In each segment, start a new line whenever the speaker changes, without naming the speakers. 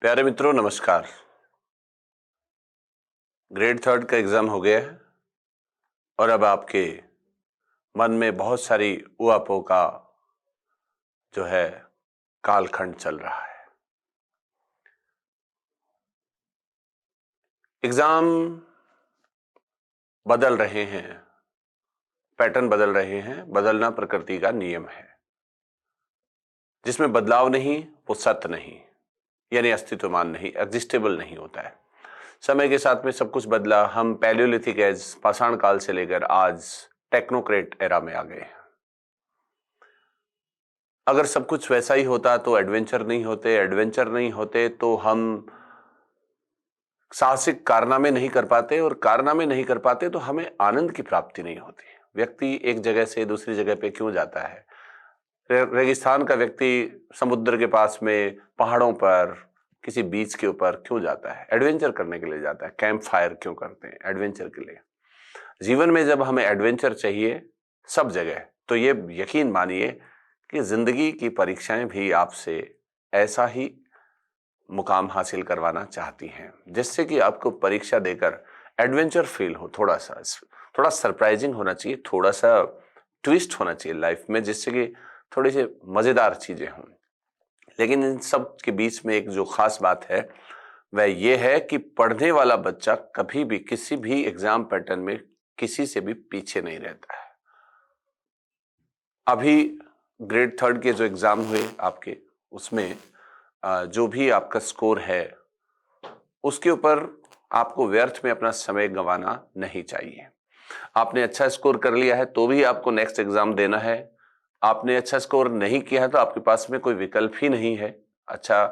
प्यारे मित्रों नमस्कार। ग्रेड थर्ड का एग्जाम हो गया है और अब आपके मन में बहुत सारी उहापोह का जो है कालखंड चल रहा है। एग्जाम बदल रहे हैं, पैटर्न बदल रहे हैं। बदलना प्रकृति का नियम है। जिसमें बदलाव नहीं वो सत्य नहीं, यानी अस्तित्वमान नहीं, एग्जिस्टेबल नहीं होता है। समय के साथ में सब कुछ बदला। हम पैलियोलिथिक एज पाषाण काल से लेकर आज टेक्नोक्रेट एरा में आ गए हैं। अगर सब कुछ वैसा ही होता तो एडवेंचर नहीं होते, एडवेंचर नहीं होते तो हम साहसिक कारनामे नहीं कर पाते, और कारनामे नहीं कर पाते तो हमें आनंद की प्राप्ति नहीं होती। व्यक्ति एक जगह से दूसरी जगह पे क्यों जाता है? रेगिस्तान का व्यक्ति समुद्र के पास में, पहाड़ों पर, किसी बीच के ऊपर क्यों जाता है? एडवेंचर करने के लिए जाता है। कैंप फायर क्यों करते हैं? एडवेंचर के लिए। जीवन में जब हमें एडवेंचर चाहिए सब जगह, तो ये यकीन मानिए कि जिंदगी की परीक्षाएं भी आपसे ऐसा ही मुकाम हासिल करवाना चाहती हैं, जिससे कि आपको परीक्षा देकर एडवेंचर फील हो। थोड़ा सरप्राइजिंग होना चाहिए, थोड़ा सा ट्विस्ट होना चाहिए लाइफ में, जिससे कि थोड़ी सी मजेदार चीजें हों। लेकिन इन सब के बीच में एक जो खास बात है वह ये है कि पढ़ने वाला बच्चा कभी भी किसी भी एग्जाम पैटर्न में किसी से भी पीछे नहीं रहता है। अभी ग्रेड थर्ड के जो एग्जाम हुए आपके, उसमें जो भी आपका स्कोर है उसके ऊपर आपको व्यर्थ में अपना समय गंवाना नहीं चाहिए। आपने अच्छा स्कोर कर लिया है तो भी आपको नेक्स्ट एग्जाम देना है। आपने अच्छा स्कोर नहीं किया है तो आपके पास में कोई विकल्प ही नहीं है अच्छा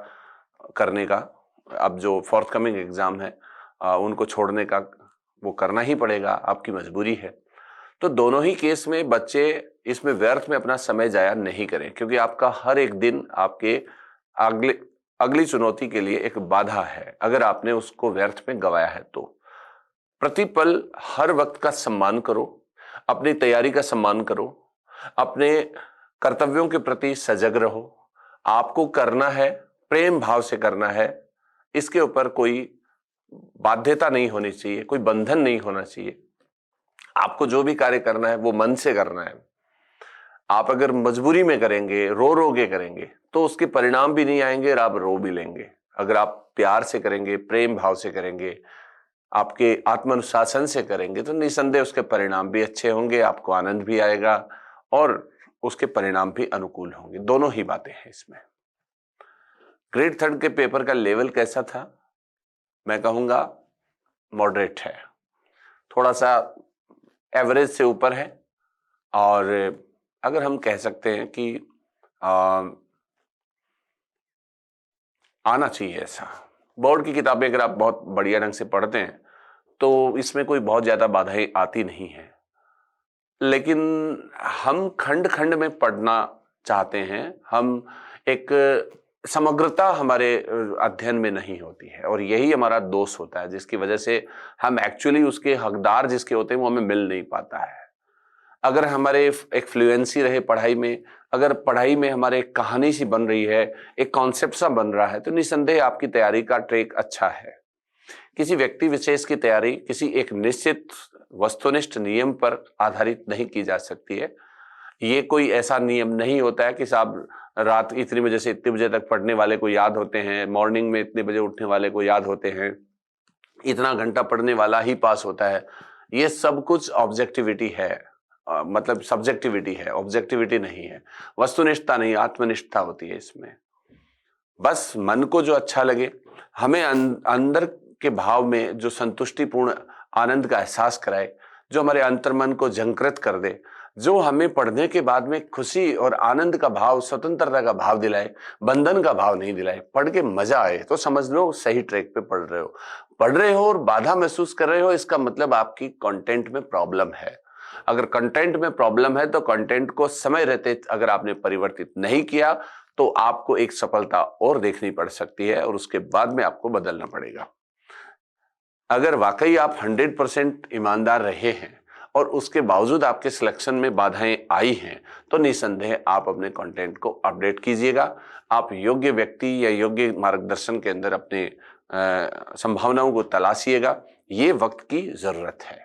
करने का। अब जो फोर्थ कमिंग एग्जाम है उनको छोड़ने का वो करना ही पड़ेगा, आपकी मजबूरी है। तो दोनों ही केस में बच्चे इसमें व्यर्थ में अपना समय जाया नहीं करें, क्योंकि आपका हर एक दिन आपके अगली चुनौती के लिए एक बाधा है। अगर आपने उसको व्यर्थ में गंवाया है तो प्रतिपल हर वक्त का सम्मान करो, अपनी तैयारी का सम्मान करो, अपने कर्तव्यों के प्रति सजग रहो। आपको करना है, प्रेम भाव से करना है। इसके ऊपर कोई बाध्यता नहीं होनी चाहिए, कोई बंधन नहीं होना चाहिए। आपको जो भी कार्य करना है वो मन से करना है। आप अगर मजबूरी में करेंगे, रो के करेंगे, तो उसके परिणाम भी नहीं आएंगे और आप रो भी लेंगे। अगर आप प्यार से करेंगे, प्रेम भाव से करेंगे, आपके आत्मानुशासन से करेंगे, तो निसंदेह उसके परिणाम भी अच्छे होंगे, आपको आनंद भी आएगा और उसके परिणाम भी अनुकूल होंगे। दोनों ही बातें हैं इसमें। ग्रेड थर्ड के पेपर का लेवल कैसा था? मैं कहूंगा मॉडरेट है, थोड़ा सा एवरेज से ऊपर है। और अगर हम कह सकते हैं कि आना चाहिए ऐसा। बोर्ड की किताबें अगर आप बहुत बढ़िया ढंग से पढ़ते हैं तो इसमें कोई बहुत ज्यादा बाधाएं आती नहीं है। लेकिन हम खंड खंड में पढ़ना चाहते हैं। हम एक समग्रता हमारे अध्ययन में नहीं होती है, और यही हमारा दोष होता है, जिसकी वजह से हम एक्चुअली उसके हकदार जिसके होते हैं वो हमें मिल नहीं पाता है। अगर हमारे एक फ्लुएंसी रहे पढ़ाई में, अगर पढ़ाई में हमारे एक कहानी सी बन रही है, एक कॉन्सेप्ट सा बन रहा है, तो निसंदेह आपकी तैयारी का ट्रैक अच्छा है। किसी व्यक्ति विशेष की तैयारी किसी एक निश्चित वस्तुनिष्ठ नियम पर आधारित नहीं की जा सकती है। ये कोई ऐसा नियम नहीं होता है कि साहब रात इतनी बजे से इतने बजे तक पढ़ने वाले को याद होते हैं, मॉर्निंग में इतने बजे उठने वाले को याद होते हैं, इतना घंटा पढ़ने वाला ही पास होता है। ये सब कुछ ऑब्जेक्टिविटी है, मतलब सब्जेक्टिविटी है, ऑब्जेक्टिविटी नहीं है। वस्तुनिष्ठता नहीं, आत्मनिष्ठता होती है इसमें। बस मन को जो अच्छा लगे, हमें अंदर के भाव में जो संतुष्टिपूर्ण आनंद का एहसास कराए, जो हमारे अंतर्मन को झंकृत कर दे, जो हमें पढ़ने के बाद में खुशी और आनंद का भाव, स्वतंत्रता का भाव दिलाए, बंधन का भाव नहीं दिलाए, पढ़ के मजा आए, तो समझ लो सही ट्रैक पे पढ़ रहे हो और बाधा महसूस कर रहे हो, इसका मतलब आपकी कंटेंट में प्रॉब्लम है। अगर कंटेंट में प्रॉब्लम है तो कंटेंट को समय रहते अगर आपने परिवर्तित नहीं किया तो आपको एक सफलता और देखनी पड़ सकती है, और उसके बाद में आपको बदलना पड़ेगा। अगर वाकई आप 100% ईमानदार रहे हैं और उसके बावजूद आपके सिलेक्शन में बाधाएं आई हैं तो निसंदेह आप अपने कंटेंट को अपडेट कीजिएगा। आप योग्य व्यक्ति या योग्य मार्गदर्शन के अंदर अपने संभावनाओं को तलाशिएगा। ये वक्त की जरूरत है।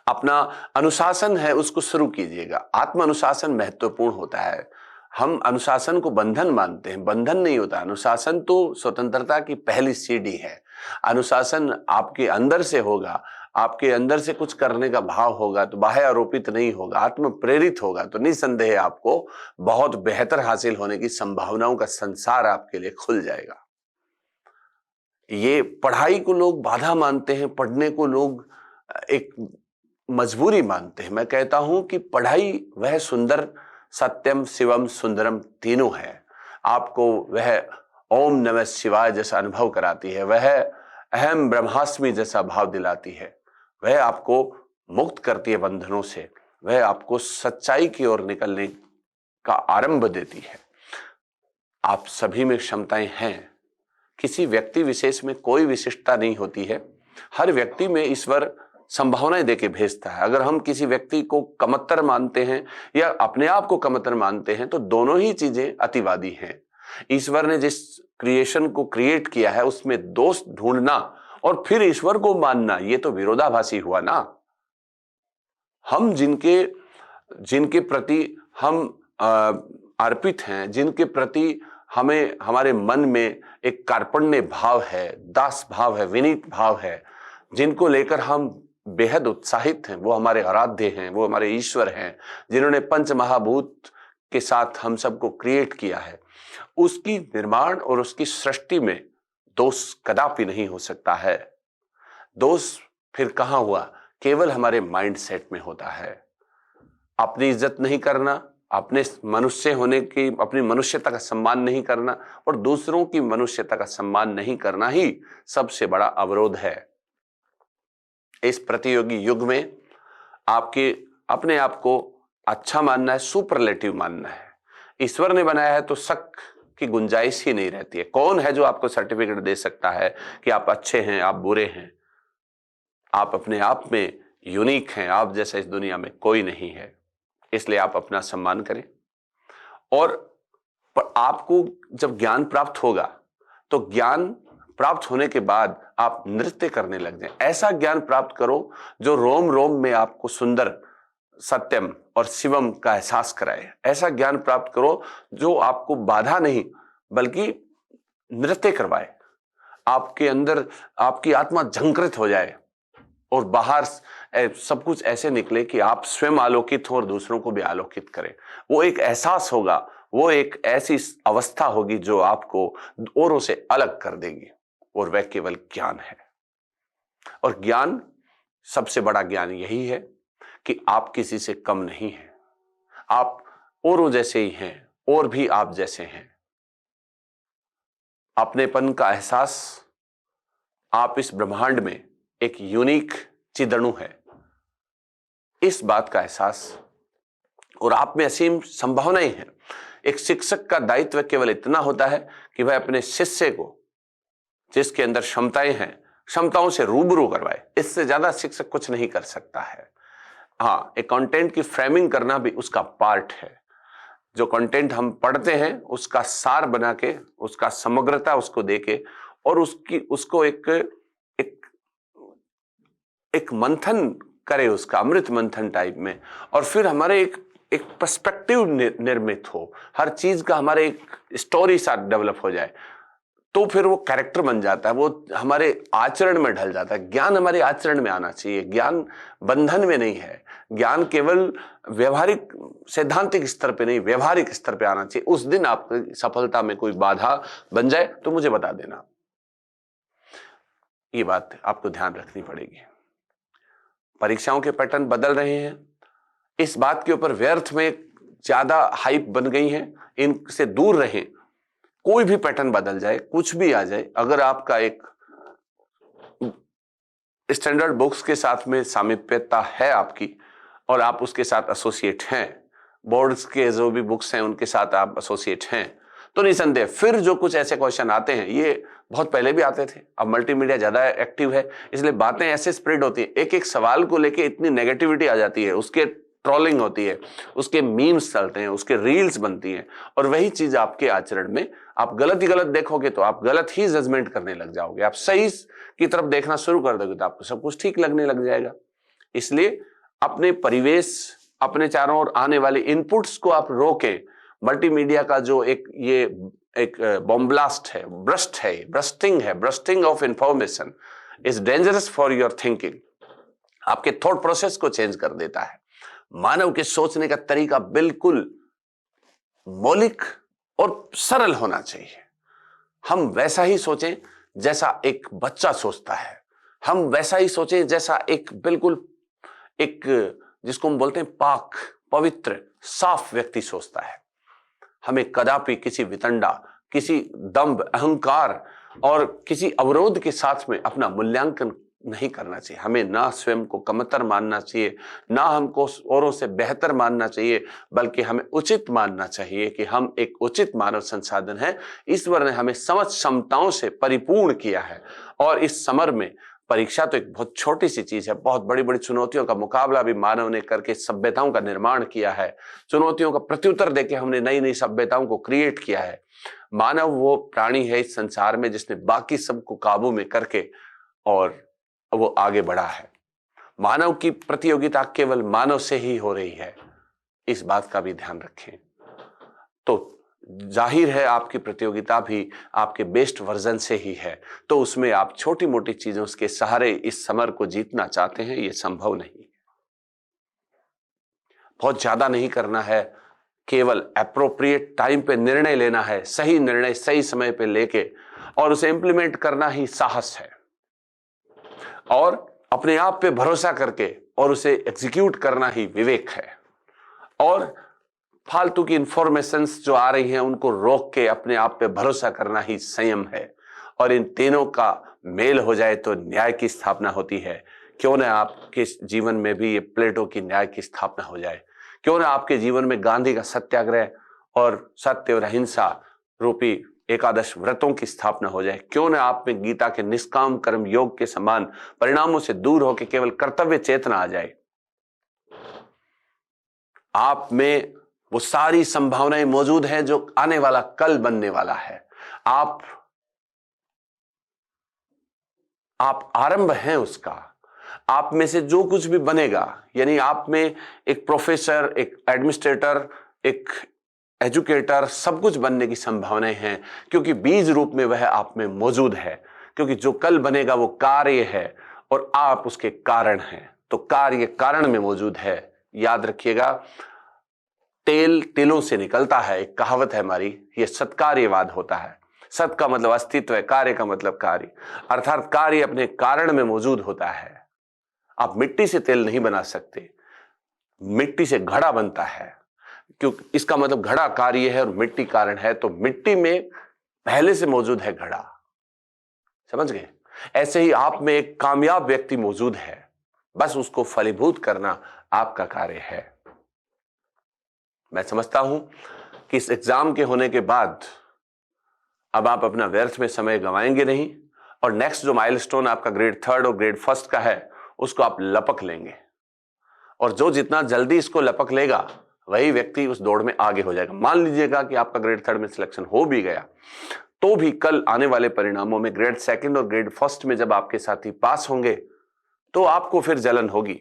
अपना अनुशासन है उसको शुरू कीजिएगा। आत्म अनुशासन महत्वपूर्ण होता है। हम अनुशासन को बंधन मानते हैं, बंधन नहीं होता। अनुशासन तो स्वतंत्रता की पहली सीढ़ी है। अनुशासन आपके अंदर से होगा, आपके अंदर से कुछ करने का भाव होगा तो बाह्य आरोपित नहीं होगा, आत्म प्रेरित होगा तो निसंदेह आपको बहुत बेहतर हासिल होने की संभावनाओं का संसार आपके लिए खुल जाएगा। ये पढ़ाई को लोग बाधा मानते हैं, पढ़ने को लोग एक मजबूरी मानते हैं। मैं कहता हूं कि पढ़ाई वह सुंदर, सत्यम शिवम सुंदरम तीनों है। आपको वह ओम नमः शिवाय जैसा अनुभव कराती है, वह अहम ब्रह्मास्मि जैसा भाव दिलाती है, वह आपको मुक्त करती है बंधनों से, वह आपको सच्चाई की ओर निकलने का आरंभ देती है। आप सभी में क्षमताएं हैं। किसी व्यक्ति विशेष में कोई विशिष्टता नहीं होती है। हर व्यक्ति में ईश्वर संभावनाएं देके भेजता है। अगर हम किसी व्यक्ति को कमतर मानते हैं या अपने आप को कमतर मानते हैं तो दोनों ही चीजें अतिवादी हैं। ईश्वर ने जिस क्रिएशन को क्रिएट किया है उसमें दोष ढूंढना और फिर ईश्वर को मानना, ये तो विरोधाभासी हुआ ना। हम जिनके प्रति हम अर्पित हैं, जिनके प्रति हमें हमारे मन में एक कार्पण्य भाव है, दास भाव है, विनीत भाव है, जिनको लेकर हम बेहद उत्साहित हैं, वो हमारे आराध्य हैं, वो हमारे ईश्वर हैं, जिन्होंने पंच महाभूत के साथ हम सबको क्रिएट किया है। उसकी निर्माण और उसकी सृष्टि में दोष कदापि नहीं हो सकता है। दोष फिर कहां हुआ? केवल हमारे माइंड सेट में होता है। अपनी इज्जत नहीं करना, अपने मनुष्य होने की, अपनी मनुष्यता का सम्मान नहीं करना और दूसरों की मनुष्यता का सम्मान नहीं करना ही सबसे बड़ा अवरोध है। इस प्रतियोगी युग में आपके अपने आप को अच्छा मानना है, सुपरलेटिव मानना है। ईश्वर ने बनाया है तो शक की गुंजाइश ही नहीं रहती है। कौन है जो आपको सर्टिफिकेट दे सकता है कि आप अच्छे हैं, आप बुरे हैं? आप अपने आप में यूनिक हैं। आप जैसा इस दुनिया में कोई नहीं है। इसलिए आप अपना सम्मान करें। और आपको जब ज्ञान प्राप्त होगा तो ज्ञान प्राप्त होने के बाद आप नृत्य करने लग जाएं। ऐसा ज्ञान प्राप्त करो जो रोम रोम में आपको सुंदर, सत्यम और शिवम का एहसास कराए। ऐसा ज्ञान प्राप्त करो जो आपको बाधा नहीं बल्कि नृत्य करवाए। आपके अंदर आपकी आत्मा झंकृत हो जाए और बाहर सब कुछ ऐसे निकले कि आप स्वयं आलोकित हो और दूसरों को भी आलोकित करें। वो एक एहसास होगा, वो एक ऐसी अवस्था होगी जो आपको औरों से अलग कर देगी और वह केवल ज्ञान है। और ज्ञान, सबसे बड़ा ज्ञान यही है कि आप किसी से कम नहीं हैं। आप औरों जैसे ही हैं और भी आप जैसे हैं। अपनेपन का एहसास, आप इस ब्रह्मांड में एक यूनिक चिदणु है, इस बात का एहसास, और आप में असीम संभावनाएं हैं। एक शिक्षक का दायित्व केवल इतना होता है कि वह अपने शिष्य को, जिसके अंदर क्षमताएं हैं, क्षमताओं से रूबरू करवाए। इससे ज्यादा शिक्षक कुछ नहीं कर सकता है। हाँ, एक कंटेंट की फ्रेमिंग करना भी उसका पार्ट है। जो कंटेंट हम पढ़ते हैं उसका सार बना के, उसका समग्रता उसको देके और उसको एक मंथन करे, उसका अमृत मंथन टाइप में, और फिर हमारे एक पर्सपेक्टिव निर्मित हो, हर चीज का हमारे एक स्टोरी साथ डेवलप हो जाए, तो फिर वो कैरेक्टर बन जाता है, वो हमारे आचरण में ढल जाता है। ज्ञान हमारे आचरण में आना चाहिए। ज्ञान बंधन में नहीं है। ज्ञान केवल व्यवहारिक सैद्धांतिक स्तर पे नहीं, व्यवहारिक स्तर पे आना चाहिए। उस दिन आपकी सफलता में कोई बाधा बन जाए तो मुझे बता देना। ये बात आपको ध्यान रखनी पड़ेगी। परीक्षाओं के पैटर्न बदल रहे हैं। इस बात के ऊपर व्यर्थ में ज्यादा हाइप बन गई है, इनसे दूर रहें। कोई भी पैटर्न बदल जाए, कुछ भी आ जाए, अगर आपका एक स्टैंडर्ड बुक्स के साथ में सामीप्यता है आपकी और आप उसके साथ एसोसिएट हैं, बोर्ड्स के जो भी बुक्स हैं उनके साथ आप एसोसिएट हैं, तो निसंदेह फिर जो कुछ ऐसे क्वेश्चन आते हैं, ये बहुत पहले भी आते थे, अब मल्टीमीडिया ज्यादा एक्टिव है, इसलिए बातें ऐसे स्प्रेड होती है। एक एक सवाल को लेके इतनी नेगेटिविटी आ जाती है, उसके ट्रोलिंग होती है, उसके मीम्स चलते हैं, उसके रील्स बनती हैं, और वही चीज आपके आचरण में आप गलत ही गलत देखोगे तो आप गलत ही जजमेंट करने लग जाओगे। आप सही की तरफ देखना शुरू कर दोगे तो आपको सब कुछ ठीक लगने लग जाएगा। इसलिए अपने परिवेश, अपने चारों ओर आने वाले इनपुट्स को आप रोकें। मल्टीमीडिया का जो एक बॉम्ब ब्लास्ट है, bursting of information is dangerous for your thinking. आपके थॉट प्रोसेस को चेंज कर देता है। मानव के सोचने का तरीका बिल्कुल मौलिक और सरल होना चाहिए। हम वैसा ही सोचें जैसा एक बच्चा सोचता है, हम वैसा ही सोचें जैसा एक जिसको हम बोलते हैं पाक, पवित्र, साफ व्यक्ति सोचता है। हमें कदापि किसी वितंडा, किसी दंभ, अहंकार और किसी अवरोध के साथ में अपना मूल्यांकन नहीं करना चाहिए। हमें ना स्वयं को कमतर मानना चाहिए, ना हमको औरों से बेहतर मानना चाहिए, बल्कि हमें उचित मानना चाहिए कि हम एक उचित मानव संसाधन है। ईश्वर ने हमें समझ क्षमताओं से परिपूर्ण किया है, और इस समर में परीक्षा तो एक बहुत छोटी सी चीज है। बहुत बड़ी बड़ी चुनौतियों का मुकाबला भी मानव ने करके सभ्यताओं का निर्माण किया है। चुनौतियों का प्रत्युत्तर देके हमने नई नई सभ्यताओं को क्रिएट किया है। मानव वो प्राणी है इस संसार में जिसने बाकी सबको काबू में करके और वो आगे बढ़ा है। मानव की प्रतियोगिता केवल मानव से ही हो रही है, इस बात का भी ध्यान रखें। तो जाहिर है आपकी प्रतियोगिता भी आपके बेस्ट वर्जन से ही है, तो उसमें आप छोटी मोटी चीजों के सहारे इस समर को जीतना चाहते हैं, ये संभव नहीं। बहुत ज्यादा नहीं करना है, केवल एप्रोप्रिएट टाइम पे निर्णय लेना है, सही निर्णय सही समय पे लेके, और उसे इंप्लीमेंट करना ही साहस है। और अपने आप पे भरोसा करके और उसे एग्जीक्यूट करना ही विवेक है। और फालतू की इंफॉर्मेशंस जो आ रही हैं उनको रोक के अपने आप पे भरोसा करना ही संयम है। और इन तीनों का मेल हो जाए तो न्याय की स्थापना होती है। क्यों ना आपके जीवन में भी ये प्लेटो की न्याय की स्थापना हो जाए, क्यों ना आपके जीवन में गांधी का सत्याग्रह और सत्य और अहिंसा रूपी एकादश व्रतों की स्थापना हो जाए, क्यों ना आप में गीता के निष्काम कर्म योग के समान परिणामों से दूर होकर केवल कर्तव्य चेतना आ जाए। आप में वो सारी संभावनाएं मौजूद हैं जो आने वाला कल बनने वाला है। आप आरंभ हैं उसका। आप में से जो कुछ भी बनेगा, यानी आप में एक प्रोफेसर, एक एडमिनिस्ट्रेटर, एक एजुकेटर, सब कुछ बनने की संभावनाएं हैं, क्योंकि बीज रूप में वह आप में मौजूद है। क्योंकि जो कल बनेगा वो कार्य है और आप उसके कारण हैं। तो कार्य कारण में मौजूद है। याद रखिएगा, तेल तिलों से निकलता है, एक कहावत है हमारी, ये सत्कार्यवाद होता है। सत का मतलब अस्तित्व है, कार्य का मतलब कार्य, अर्थात कार्य अपने कारण में मौजूद होता है। आप मिट्टी से तेल नहीं बना सकते, मिट्टी से घड़ा बनता है, क्योंकि इसका मतलब घड़ा कार्य है और मिट्टी कारण है। तो मिट्टी में पहले से मौजूद है घड़ा, समझ गए? ऐसे ही आप में एक कामयाब व्यक्ति मौजूद है, बस उसको फलीभूत करना आपका कार्य है। मैं समझता हूं कि इस एग्जाम के होने के बाद अब आप अपना व्यर्थ में समय गंवाएंगे नहीं, और नेक्स्ट जो माइलस्टोन आपका ग्रेड 3 और ग्रेड 1 का है उसको आप लपक लेंगे। और जो जितना जल्दी इसको लपक लेगा वही व्यक्ति उस दौड़ में आगे हो जाएगा। मान लीजिएगा कि आपका ग्रेड 3 में सिलेक्शन हो भी गया, तो भी कल आने वाले परिणामों में ग्रेड 2 और ग्रेड 1 में जब आपके साथी पास होंगे तो आपको फिर जलन होगी,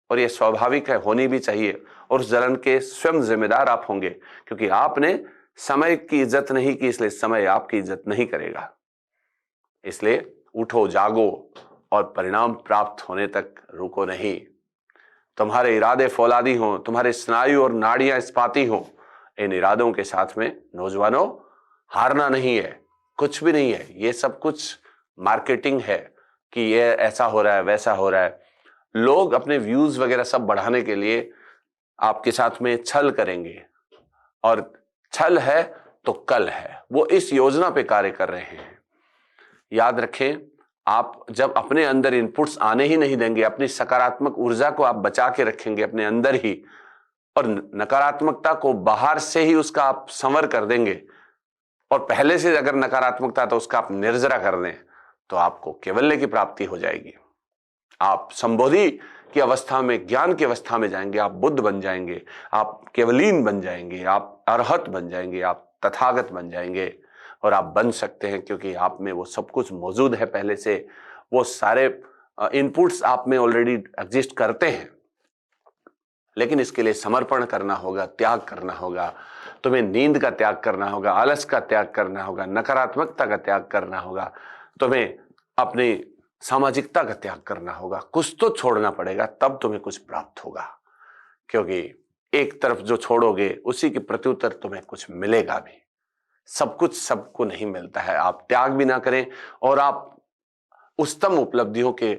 और यह स्वाभाविक है, होनी भी चाहिए। और उस जलन के स्वयं जिम्मेदार आप होंगे, क्योंकि आपने समय की इज्जत नहीं की, इसलिए समय आपकी इज्जत नहीं करेगा। इसलिए उठो, जागो और परिणाम प्राप्त होने तक रुको नहीं। तुम्हारे इरादे फौलादी हों, तुम्हारे स्नायु और नाड़ियां इस्पाती हों, इन इरादों के साथ में नौजवानों हारना नहीं है, कुछ भी नहीं है। ये सब कुछ मार्केटिंग है कि ये ऐसा हो रहा है, वैसा हो रहा है। लोग अपने व्यूज वगैरह सब बढ़ाने के लिए आपके साथ में छल करेंगे, और छल है तो कल है। वो इस योजना पे कार्य कर रहे हैं। याद रखें, आप जब अपने अंदर इनपुट्स आने ही नहीं देंगे, अपनी सकारात्मक ऊर्जा को आप बचा के रखेंगे अपने अंदर ही, और नकारात्मकता को बाहर से ही उसका आप संवर कर देंगे, और पहले से अगर नकारात्मकता तो उसका आप निर्जरा कर दें, तो आपको कैवल्य की प्राप्ति हो जाएगी। आप संबोधि की अवस्था में, ज्ञान की अवस्था में जाएंगे, आप बुद्ध बन जाएंगे, आप केवलीन बन जाएंगे, आप अरहत बन जाएंगे, आप तथागत बन जाएंगे। और आप बन सकते हैं क्योंकि आप में वो सब कुछ मौजूद है पहले से। वो सारे इनपुट्स आप में ऑलरेडी एग्जिस्ट करते हैं। लेकिन इसके लिए समर्पण करना होगा, त्याग करना होगा। तुम्हें नींद का त्याग करना होगा, आलस का त्याग करना होगा, नकारात्मकता का त्याग करना होगा, तुम्हें अपनी सामाजिकता का त्याग करना होगा। कुछ तो छोड़ना पड़ेगा, तब तुम्हें कुछ प्राप्त होगा। क्योंकि एक तरफ जो छोड़ोगे उसी के प्रत्युत्तर तुम्हें कुछ मिलेगा भी। सब कुछ सबको नहीं मिलता है। आप त्याग भी ना करें और आप उच्चतम उपलब्धियों के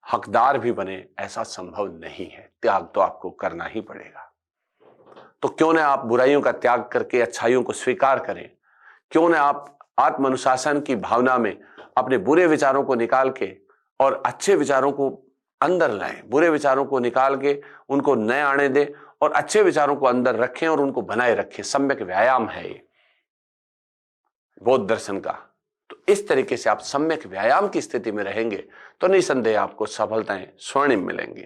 हकदार भी बने, ऐसा संभव नहीं है। त्याग तो आपको करना ही पड़ेगा। तो क्यों ना आप बुराइयों का त्याग करके अच्छाइयों को स्वीकार करें। क्यों ना आप आत्म अनुशासन की भावना में अपने बुरे विचारों को निकाल के और अच्छे विचारों को अंदर लाएं। बुरे विचारों को निकाल के उनको नए आने दें और अच्छे विचारों को अंदर रखें और उनको बनाए रखें। सम्यक व्यायाम है ये बौद्ध दर्शन का। तो इस तरीके से आप सम्यक व्यायाम की स्थिति में रहेंगे तो निसंदेह आपको सफलताएं स्वर्णिम मिलेंगी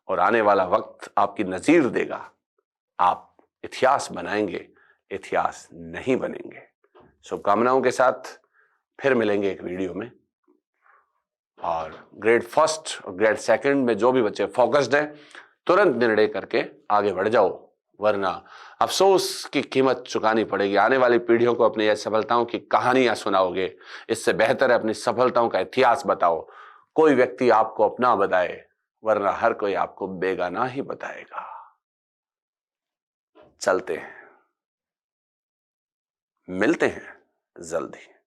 और आने वाला वक्त आपकी नजीर देगा। आप इतिहास बनाएंगे, इतिहास नहीं बनेंगे। शुभकामनाओं के साथ फिर मिलेंगे एक वीडियो में। और ग्रेड फर्स्ट और ग्रेड सेकंड में जो भी बच्चे फोकस्ड हैं, तुरंत निर्णय करके आगे बढ़ जाओ, वरना अफसोस की कीमत चुकानी पड़ेगी। आने वाली पीढ़ियों को अपनी सफलताओं की कहानियां सुनाओगे। इससे बेहतर है अपनी सफलताओं का इतिहास बताओ। कोई व्यक्ति आपको अपना बताए, वरना हर कोई आपको बेगाना ही बताएगा। चलते हैं, मिलते हैं जल्दी।